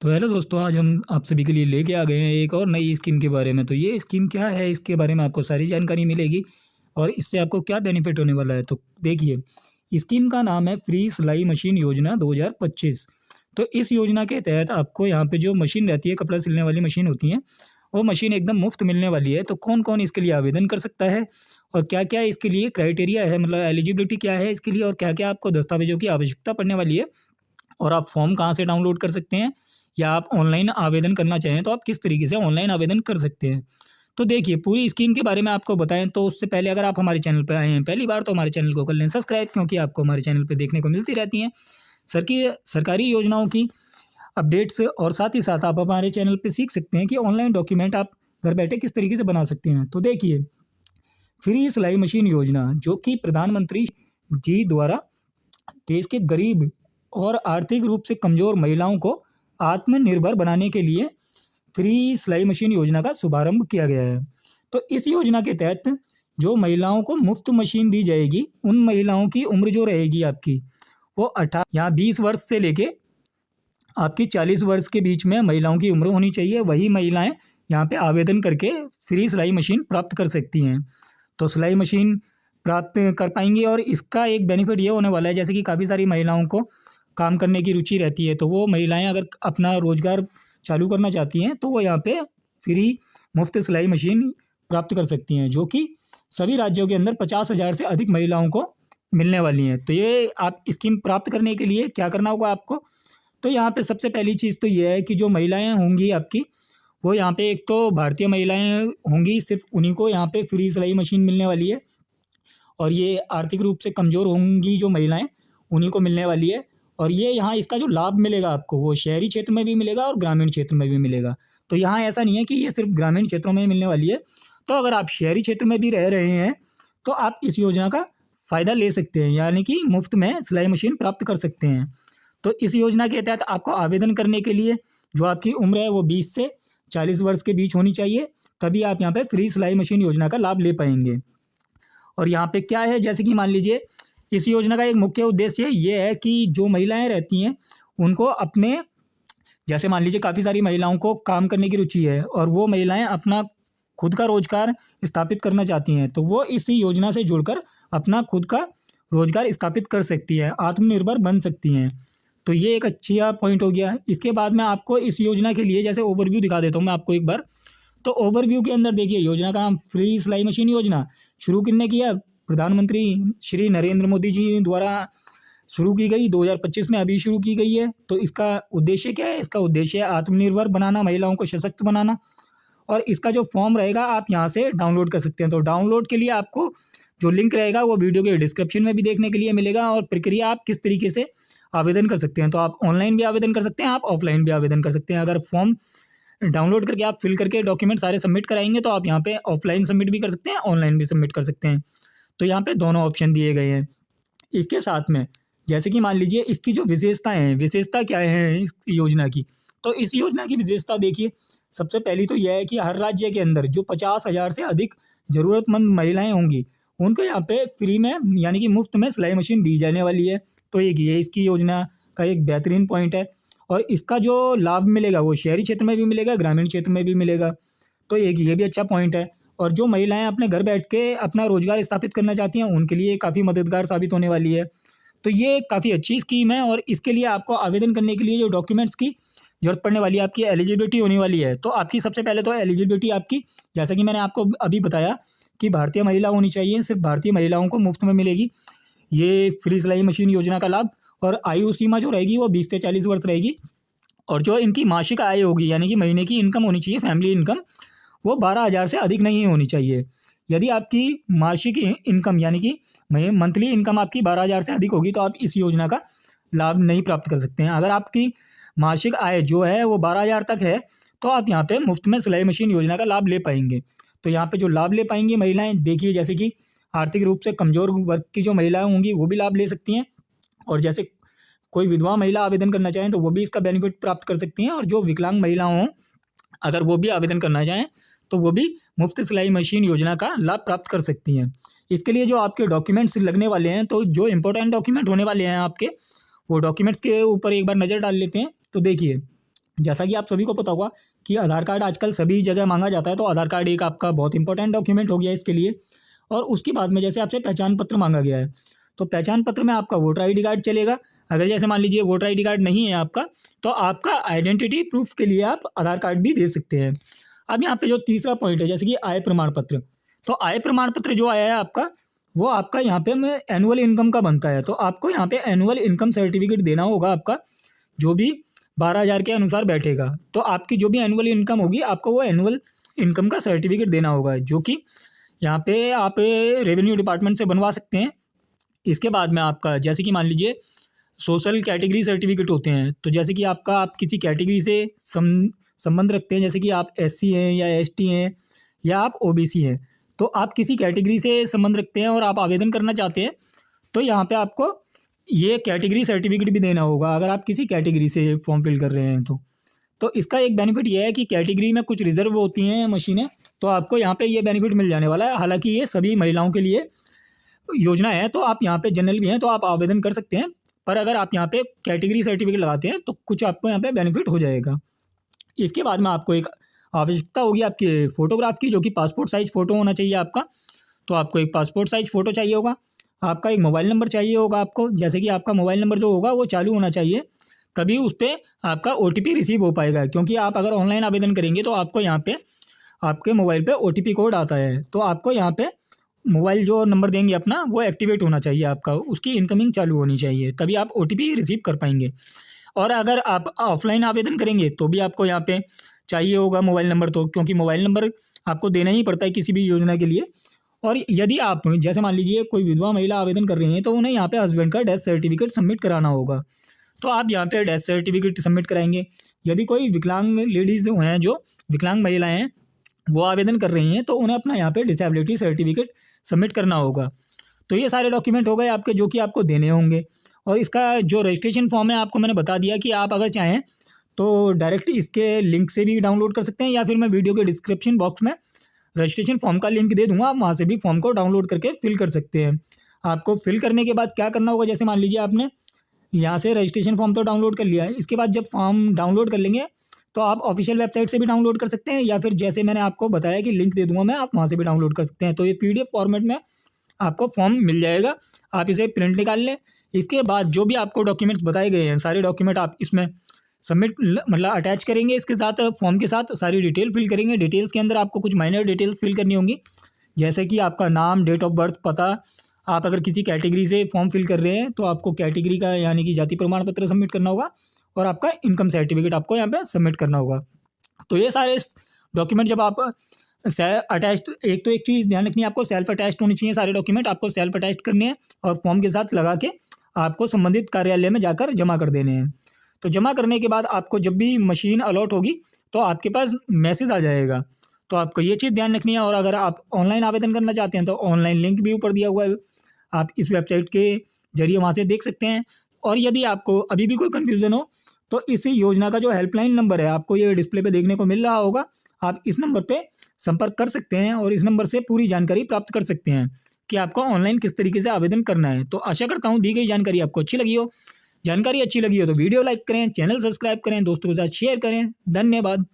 तो हेलो दोस्तों, आज हम आप सभी के लिए लेके आ गए हैं एक और नई स्कीम के बारे में। तो ये स्कीम क्या है, इसके बारे में आपको सारी जानकारी मिलेगी और इससे आपको क्या बेनिफिट होने वाला है। तो देखिए, स्कीम का नाम है फ्री सिलाई मशीन योजना 2025। तो इस योजना के तहत आपको यहाँ पे जो मशीन रहती है, कपड़ा सिलने वाली मशीन होती है, वो मशीन एकदम मुफ्त मिलने वाली है। तो कौन कौन इसके लिए आवेदन कर सकता है और क्या क्या इसके लिए क्राइटेरिया है, मतलब एलिजिबिलिटी क्या है इसके लिए, और क्या क्या आपको दस्तावेजों की आवश्यकता पड़ने वाली है, और आप फॉर्म कहाँ से डाउनलोड कर सकते हैं, या आप ऑनलाइन आवेदन करना चाहें तो आप किस तरीके से ऑनलाइन आवेदन कर सकते हैं। तो देखिए, पूरी स्कीम के बारे में आपको बताएं तो उससे पहले अगर आप हमारे चैनल पर आए हैं पहली बार, तो हमारे चैनल को कर लें सब्सक्राइब, क्योंकि आपको हमारे चैनल पर देखने को मिलती रहती हैं सरकारी योजनाओं की अपडेट्स। और साथ ही साथ आप हमारे चैनल पर सीख सकते हैं कि ऑनलाइन डॉक्यूमेंट आप घर बैठे किस तरीके से बना सकते हैं। तो देखिए, फ्री सिलाई मशीन योजना जो कि प्रधानमंत्री जी द्वारा देश के गरीब और आर्थिक रूप से कमज़ोर महिलाओं को आत्मनिर्भर बनाने के लिए फ्री सिलाई मशीन योजना का शुभारंभ किया गया है। तो इस योजना के तहत जो महिलाओं को मुफ्त मशीन दी जाएगी, उन महिलाओं की उम्र जो रहेगी आपकी, वो 18 या 20 वर्ष से लेके आपकी 40 वर्ष के बीच में महिलाओं की उम्र होनी चाहिए। वही महिलाएं यहाँ पे आवेदन करके फ्री सिलाई मशीन प्राप्त कर सकती हैं। तो सिलाई मशीन प्राप्त कर पाएंगी, और इसका एक बेनिफिट ये होने वाला है, जैसे कि काफ़ी सारी महिलाओं को काम करने की रुचि रहती है, तो वो महिलाएं अगर अपना रोज़गार चालू करना चाहती हैं तो वो यहाँ पे फ्री मुफ्त सिलाई मशीन प्राप्त कर सकती हैं, जो कि सभी राज्यों के अंदर 50,000 से अधिक महिलाओं को मिलने वाली हैं। तो ये आप स्कीम प्राप्त करने के लिए क्या करना होगा आपको, तो यहाँ पे सबसे पहली चीज़ तो ये है कि जो महिलाएं होंगी आपकी, वो यहाँ पे एक तो भारतीय महिलाएं होंगी, सिर्फ उन्हीं को यहाँ पे फ्री सिलाई मशीन मिलने वाली है। और ये आर्थिक रूप से कमज़ोर होंगी जो महिलाएं, उन्हीं को मिलने वाली है। और ये यहाँ इसका जो लाभ मिलेगा आपको, वो शहरी क्षेत्र में भी मिलेगा और ग्रामीण क्षेत्र में भी मिलेगा। तो यहाँ ऐसा नहीं है कि ये सिर्फ ग्रामीण क्षेत्रों में मिलने वाली है। तो अगर आप शहरी क्षेत्र में भी रह रहे हैं तो आप इस योजना का फ़ायदा ले सकते हैं, यानी कि मुफ्त में सिलाई मशीन प्राप्त कर सकते हैं। तो इस योजना के तहत आपको आवेदन करने के लिए जो आपकी उम्र है वो 20 से 40 वर्ष के बीच होनी चाहिए, तभी आप यहाँ पे फ्री सिलाई मशीन योजना का लाभ ले पाएंगे। और यहाँ पे क्या है, जैसे कि मान लीजिए, इस योजना का एक मुख्य उद्देश्य ये है कि जो महिलाएं रहती हैं उनको अपने, जैसे मान लीजिए काफ़ी सारी महिलाओं को काम करने की रुचि है और वो महिलाएं अपना खुद का रोजगार स्थापित करना चाहती हैं, तो वो इसी योजना से जुड़कर अपना खुद का रोजगार स्थापित कर सकती है, आत्मनिर्भर बन सकती हैं। तो ये एक अच्छा पॉइंट हो गया। इसके बाद मैं आपको इस योजना के लिए जैसे ओवरव्यू दिखा देता हूँ मैं आपको एक बार। तो ओवरव्यू के अंदर देखिए, योजना का नाम फ्री सिलाई मशीन योजना शुरू किसने किया, प्रधानमंत्री श्री नरेंद्र मोदी जी द्वारा शुरू की गई, 2025 में अभी शुरू की गई है। तो इसका उद्देश्य क्या है, इसका उद्देश्य है आत्मनिर्भर बनाना, महिलाओं को सशक्त बनाना। और इसका जो फॉर्म रहेगा आप यहाँ से डाउनलोड कर सकते हैं। तो डाउनलोड के लिए आपको जो लिंक रहेगा वो वीडियो के डिस्क्रिप्शन में भी देखने के लिए मिलेगा, और प्रक्रिया आप किस तरीके से आवेदन कर सकते हैं। तो आप ऑनलाइन भी आवेदन कर सकते हैं, आप ऑफलाइन भी आवेदन कर सकते हैं। अगर फॉर्म डाउनलोड करके आप फिल करके डॉक्यूमेंट सारे सबमिट कराएंगे तो आप यहाँ पे ऑफलाइन सबमिट भी कर सकते हैं, ऑनलाइन भी सबमिट कर सकते हैं। तो यहाँ पे दोनों ऑप्शन दिए गए हैं। इसके साथ में जैसे कि मान लीजिए इसकी जो विशेषताएं हैं, विशेषता क्या है इस योजना की, तो इस योजना की विशेषता देखिए, सबसे पहली तो यह है कि हर राज्य के अंदर जो 50,000 से अधिक ज़रूरतमंद महिलाएं होंगी, उनको यहाँ पे फ्री में यानी कि मुफ्त में सिलाई मशीन दी जाने वाली है। तो एक ये इसकी योजना का एक बेहतरीन पॉइंट है। और इसका जो लाभ मिलेगा वो शहरी क्षेत्र में भी मिलेगा, ग्रामीण क्षेत्र में भी मिलेगा। तो एक ये भी अच्छा पॉइंट है। और जो महिलाएं अपने घर बैठ के अपना रोजगार स्थापित करना चाहती हैं, उनके लिए काफ़ी मददगार साबित होने वाली है। तो ये काफ़ी अच्छी स्कीम है। और इसके लिए आपको आवेदन करने के लिए जो डॉक्यूमेंट्स की जरूरत पड़ने वाली है, आपकी एलिजिबिलिटी होने वाली है। तो आपकी सबसे पहले तो एलिजिबिलिटी आपकी, जैसा कि मैंने आपको अभी बताया कि भारतीय महिला होनी चाहिए, सिर्फ भारतीय महिलाओं को मुफ्त में मिलेगी ये फ्री सिलाई मशीन योजना का लाभ। और आयु सीमा जो रहेगी वो 20 से 40 वर्ष रहेगी। और जो इनकी मासिक आय होगी, यानी कि महीने की इनकम होनी चाहिए, फैमिली इनकम, वो 12,000 से अधिक नहीं होनी चाहिए। यदि आपकी मासिक इनकम यानी कि मंथली इनकम आपकी 12,000 से अधिक होगी तो आप इस योजना का लाभ नहीं प्राप्त कर सकते हैं। अगर आपकी मासिक आय जो है वो 12,000 तक है तो आप यहाँ पे मुफ्त में सिलाई मशीन योजना का लाभ ले पाएंगे। तो यहाँ पे जो लाभ ले पाएंगी महिलाएं, देखिए, जैसे कि आर्थिक रूप से कमज़ोर वर्ग की जो महिलाएं होंगी वो भी लाभ ले सकती हैं। और जैसे कोई विधवा महिला आवेदन करना चाहें तो वो भी इसका बेनिफिट प्राप्त कर सकती हैं। और जो विकलांग महिला हों, अगर वो भी आवेदन करना चाहें तो वो भी मुफ्त सिलाई मशीन योजना का लाभ प्राप्त कर सकती हैं। इसके लिए जो आपके डॉक्यूमेंट्स लगने वाले हैं, तो जो इंपॉर्टेंट डॉक्यूमेंट होने वाले हैं आपके, वो डॉक्यूमेंट्स के ऊपर एक बार नज़र डाल लेते हैं। तो देखिए, जैसा कि आप सभी को पता होगा कि आधार कार्ड आजकल सभी जगह मांगा जाता है, तो आधार कार्ड एक आपका बहुत इंपॉर्टेंट डॉक्यूमेंट हो गया इसके लिए। और उसके बाद में जैसे आपसे पहचान पत्र मांगा गया है, तो पहचान पत्र में आपका वोटर आईडी कार्ड चलेगा। अगर जैसे मान लीजिए वोटर आईडी कार्ड नहीं है आपका, तो आपका आइडेंटिटी प्रूफ के लिए आप आधार कार्ड भी दे सकते हैं। अब यहाँ पे जो तीसरा पॉइंट है, जैसे कि आय प्रमाण पत्र, तो आय प्रमाण पत्र जो आया है आपका, वो आपका यहाँ पे में एनुअल इनकम का बनता है। तो आपको यहाँ पे एनुअल इनकम सर्टिफिकेट देना होगा आपका, जो भी 12,000 के अनुसार बैठेगा। तो आपकी जो भी एनुअल इनकम होगी, आपको वो एनुअल इनकम का सर्टिफिकेट देना होगा, जो कि यहाँ पे आप रेवेन्यू डिपार्टमेंट से बनवा सकते हैं। इसके बाद में आपका जैसे कि मान लीजिए सोशल कैटेगरी सर्टिफिकेट होते हैं, तो जैसे कि आपका आप किसी कैटेगरी से संबंध रखते हैं, जैसे कि आप एससी हैं या एसटी हैं या आप ओबीसी हैं, तो आप किसी कैटेगरी से संबंध रखते हैं और आप आवेदन करना चाहते हैं, तो यहाँ पे आपको ये कैटेगरी सर्टिफिकेट भी देना होगा अगर आप किसी कैटेगरी से फॉर्म फिल कर रहे हैं तो इसका एक बेनिफिट ये है कि कैटेगरी में कुछ रिजर्व होती हैं मशीनें, तो आपको यहाँ पे ये बेनिफिट मिल जाने वाला है। हालांकि ये सभी महिलाओं के लिए योजना है, तो आप यहाँ पे जनरल भी हैं तो आप आवेदन कर सकते हैं, पर अगर आप यहाँ पे कैटेगरी सर्टिफिकेट लगाते हैं तो कुछ आपको यहाँ पे बेनिफिट हो जाएगा। इसके बाद में आपको एक आवश्यकता होगी आपके फ़ोटोग्राफ की, जो कि पासपोर्ट साइज़ फ़ोटो होना चाहिए आपका। तो आपको एक पासपोर्ट साइज़ फ़ोटो चाहिए होगा, आपका एक मोबाइल नंबर चाहिए होगा आपको, जैसे कि आपका मोबाइल नंबर जो होगा वो चालू होना चाहिए, तभी उस पर आपका OTP रिसीव हो पाएगा। क्योंकि आप अगर ऑनलाइन आवेदन करेंगे तो आपको यहाँ पे आपके मोबाइल पे OTP कोड आता है, तो आपको यहाँ पे मोबाइल जो नंबर देंगे अपना वो एक्टिवेट होना चाहिए आपका, उसकी इनकमिंग चालू होनी चाहिए, तभी आप OTP रिसीव कर पाएंगे। और अगर आप ऑफलाइन आवेदन करेंगे तो भी आपको यहाँ पे चाहिए होगा मोबाइल नंबर, तो क्योंकि मोबाइल नंबर आपको देना ही पड़ता है किसी भी योजना के लिए। और यदि आप जैसे मान लीजिए कोई विधवा महिला आवेदन कर रही हैं, तो उन्हें यहाँ पे हस्बैंड का डेथ सर्टिफिकेट सबमिट कराना होगा, तो आप यहाँ पे डेथ सर्टिफिकेट सबमिट कराएंगे। यदि कोई विकलांग लेडीज़ हैं, जो विकलांग महिलाएं हैं, वो आवेदन कर रही हैं, तो उन्हें अपना यहाँ पे डिसेबिलिटी सर्टिफिकेट सबमिट करना होगा। तो ये सारे डॉक्यूमेंट हो गए आपके, जो कि आपको देने होंगे। और इसका जो रजिस्ट्रेशन फॉर्म है आपको मैंने बता दिया कि आप अगर चाहें तो डायरेक्ट इसके लिंक से भी डाउनलोड कर सकते हैं, या फिर मैं वीडियो के डिस्क्रिप्शन बॉक्स में रजिस्ट्रेशन फॉर्म का लिंक दे दूंगा, आप वहाँ से भी फॉर्म को डाउनलोड करके फिल कर सकते हैं। आपको फिल करने के बाद क्या करना होगा, जैसे मान लीजिए आपने यहाँ से रजिस्ट्रेशन फॉर्म तो डाउनलोड कर लिया है, इसके बाद जब फॉर्म डाउनलोड कर लेंगे तो आप ऑफिशियल वेबसाइट से भी डाउनलोड कर सकते हैं, या फिर जैसे मैंने आपको बताया कि लिंक दे दूंगा मैं, आप वहाँ से भी डाउनलोड कर सकते हैं। तो ये PDF फॉर्मेट में आपको फॉर्म मिल जाएगा, आप इसे प्रिंट निकाल लें। इसके बाद जो भी आपको डॉक्यूमेंट्स बताए गए हैं, सारे डॉक्यूमेंट आप इसमें सबमिट मतलब अटैच करेंगे, इसके साथ फॉर्म के साथ सारी डिटेल फिल करेंगे। डिटेल्स के अंदर आपको कुछ माइनर डिटेल्स फिल करनी होंगी, जैसे कि आपका नाम, डेट ऑफ बर्थ, पता। आप अगर किसी कैटेगरी से फॉर्म फिल कर रहे हैं तो आपको कैटेगरी का यानी कि जाति प्रमाण पत्र सबमिट करना होगा, और आपका इनकम सर्टिफिकेट आपको यहाँ पे सबमिट करना होगा। तो ये सारे डॉक्यूमेंट जब आप अटैच्ड, एक तो एक चीज़ ध्यान रखनी है, आपको सेल्फ अटैच्ड होनी चाहिए, सारे डॉक्यूमेंट आपको सेल्फ अटैच्ड करने हैं और फॉर्म के साथ लगा के आपको संबंधित कार्यालय में जाकर जमा कर देने हैं। तो जमा करने के बाद आपको जब भी मशीन अलॉट होगी तो आपके पास मैसेज आ जाएगा, तो आपको ये चीज़ ध्यान रखनी है। और अगर आप ऑनलाइन आवेदन करना चाहते हैं तो ऑनलाइन लिंक भी ऊपर दिया हुआ है, आप इस वेबसाइट के जरिए वहाँ से देख सकते हैं। और यदि आपको अभी भी कोई कन्फ्यूज़न हो तो इस योजना का जो हेल्पलाइन नंबर है, आपको ये डिस्प्ले पे देखने को मिल रहा होगा, आप इस नंबर पे संपर्क कर सकते हैं और इस नंबर से पूरी जानकारी प्राप्त कर सकते हैं कि आपको ऑनलाइन किस तरीके से आवेदन करना है। तो आशा करता हूँ दी गई जानकारी आपको अच्छी लगी हो। जानकारी अच्छी लगी हो तो वीडियो लाइक करें, चैनल सब्सक्राइब करें, दोस्तों के साथ शेयर करें। धन्यवाद।